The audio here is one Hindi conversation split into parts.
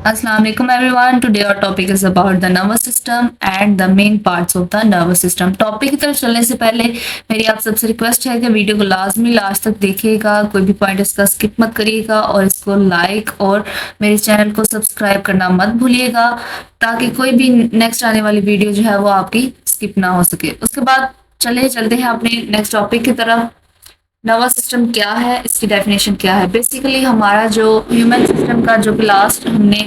Assalamu alaikum everyone. Today our topic is about the nervous system and the main parts of the nervous system. Topic की तरफ चलने से पहले मेरी आप सबसे रिक्वेस्ट है कि वीडियो को लाजमी लास्ट तक देखिएगा, कोई भी पॉइंट इसका स्किप मत करिएगा और इसको लाइक और मेरे चैनल को सब्सक्राइब करना मत भूलिएगा ताकि कोई भी नेक्स्ट आने वाली वीडियो जो है वो आपकी स्किप ना हो सके। उसके बाद चलते हैं अपने नेक्स्ट टॉपिक की तरफ। नर्वस सिस्टम क्या है, इसकी डेफिनेशन क्या है। बेसिकली हमारा जो ह्यूमन सिस्टम का जो लास्ट हमने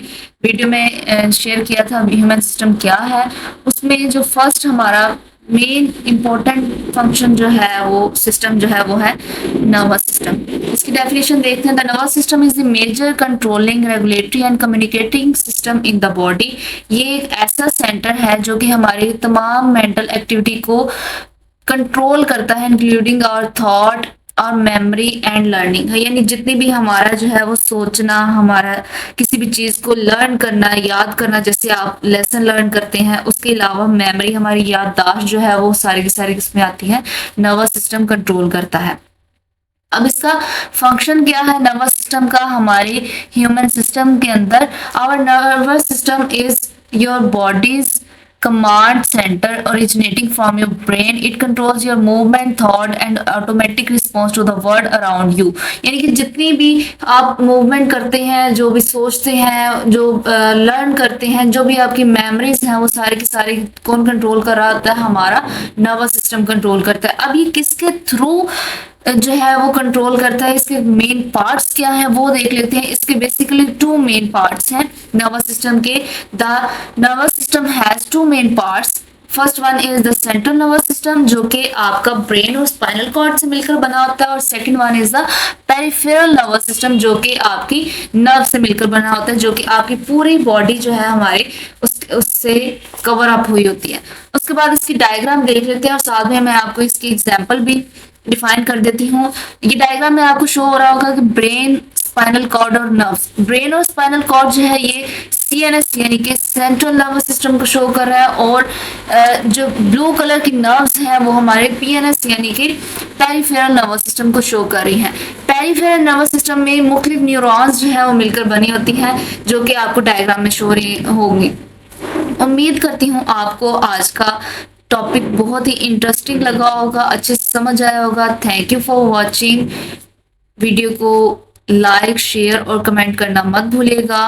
वीडियो में शेयर किया था, ह्यूमन सिस्टम क्या है, उसमें जो फर्स्ट हमारा मेन इम्पोर्टेंट फंक्शन जो है वो सिस्टम जो है वो है नर्वस सिस्टम। इसकी डेफिनेशन देखते हैं। The nervous system is the major controlling, regulatory and communicating system in the body. ये एक ऐसा सेंटर है जो कि हमारी तमाम मेंटल एक्टिविटी को कंट्रोल करता है, इंक्लूडिंग आवर थॉट और मेमोरी एंड लर्निंग। यानी जितनी भी हमारा जो है वो सोचना, हमारा किसी भी चीज को लर्न करना, याद करना, जैसे आप लेसन लर्न करते हैं, उसके अलावा मेमोरी, हमारी याददाश्त जो है वो सारी की सारी किसमें आती है, नर्वस सिस्टम कंट्रोल करता है। अब इसका फंक्शन क्या है नर्वस सिस्टम का हमारे ह्यूमन सिस्टम के अंदर। Our nervous system is your body's command center originating from your brain. It controls your movement, thought and automatic response to the world around you. यानी कि जितनी भी आप मूवमेंट करते हैं, जो भी सोचते हैं, जो लर्न करते हैं, जो भी आपकी मेमोरीज हैं, वो सारी की सारी कौन कंट्रोल कर रहा होता है, हमारा नर्वस सिस्टम कंट्रोल करता है। अब ये किसके थ्रू जो है वो कंट्रोल करता है, इसके मेन पार्ट्स क्या हैं वो देख लेते हैं। इसके बेसिकली टू मेन पार्ट्स हैं नर्वस सिस्टम के। The nervous system has two main parts. First one is the central nervous system जो कि आपका ब्रेन और स्पाइनल कॉर्ड से मिलकर बना होता है, और second one is the peripheral nervous system जो कि आपकी नर्व से मिलकर बना होता है, जो कि आपकी पूरी बॉडी जो है हमारी उससे कवर अप हुई होती है। उसके बाद इसकी डायग्राम देख लेते हैं और साथ में मैं आपको इसकी एग्जाम्पल भी डिफाइन कर देती हूँ। ये डायग्राम में आपको शो हो रहा होगा कि ब्रेन, स्पाइनल कॉर्ड और नर्व्स। ब्रेन और स्पाइनल कॉर्ड जो है ये सीएनएस यानी कि सेंट्रल नर्वस सिस्टम को शो कर रहा है, और जो ब्लू कलर की नर्व्स हैं वो हमारे पीएनएस यानी कि पेरिफेरल नर्वस सिस्टम को शो कर रही हैं। पेरिफेरल नर्वस सिस्टम में मुख्तलिफ न्यूरॉन्स जो है वो मिलकर बनी होती हैं, जो कि आपको डायग्राम में शो रही होंगी। उम्मीद करती हूँ आपको आज का टॉपिक बहुत ही इंटरेस्टिंग लगा होगा, अच्छे से समझ आया होगा। Thank you for watching. Video को लाइक, शेयर और कमेंट करना मत भूलिएगा।